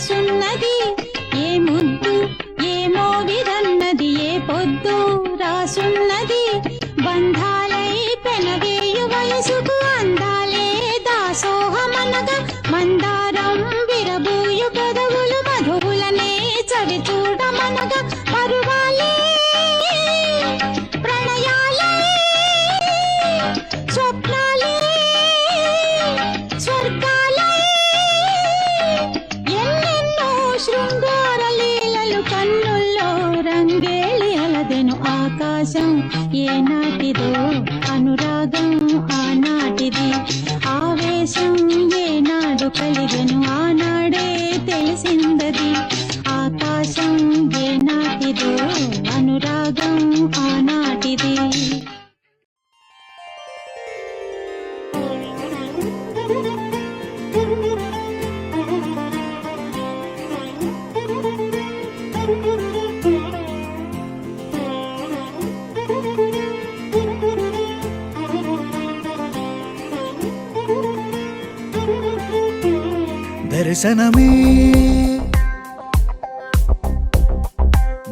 రాసున్నది ఏ ముద్దు ఏమో విరన్నది ఏ పొద్దు రాసున్నది బంధాలై పెనవేయు వయసుకు అందాలే దాసోహమనగా మందారం విరబూయు పెదవులు మధువులనే చవి చూడమనగా పరువాలే ప్రణయాలే స్వప్నాలే స్వర్గాలే ఎన్నెన్నో శృంగార లీలలు కన్నుల్లో రంగేలి అలదెను ఆకాశం ఏనాటిదో అనురాగం ఆనాటిది ఆవేశం ఏనాడు కలిగెను ఆనాడే తెలిసిందది ఆకాశం ఏనాటిదో అనురాగం ఆనాటిది. దర్శనమే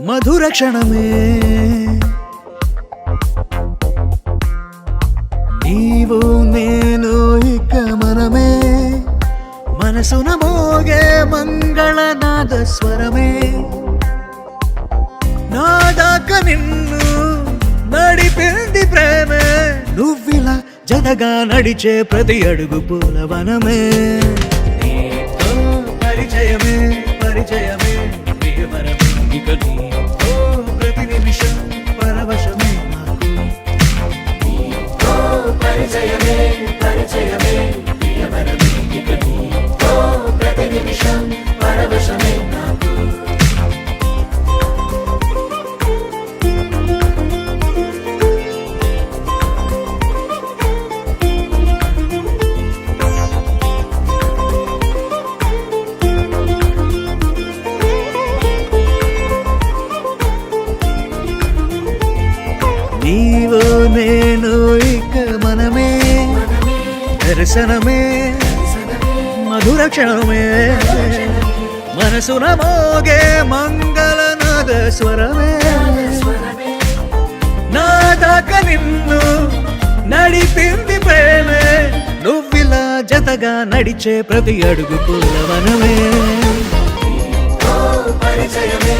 మధుర క్షణమే నీవు నేను ఇక మనమే మనసున మోగే మంగళనాద స్వరమే నాదాక నిన్ను నడిపింది ప్రేమే నువ్విలా జతగా నడిచే ప్రతి అడుగు పూలవనమే పరిచయమే పరిచయమే ప్రియవరమే ఇక నీతో ప్రతి నిమిషం పరవశమే నాకు పరిచయమే పరిచయమే ప్రియవరమే ఇక నీతో ప్రతి నిమిషం పరవశమే నాకు. నీవు నేను ఇక మనమే దర్శనమే మధుర క్షణమే మనసున మోగే మంగళనాద స్వరమే నాదాక నిన్ను నడిపింది ప్రేమే నువ్విలా జతగా నడిచే ప్రతి అడుగు పూలవనమే పరిచయమే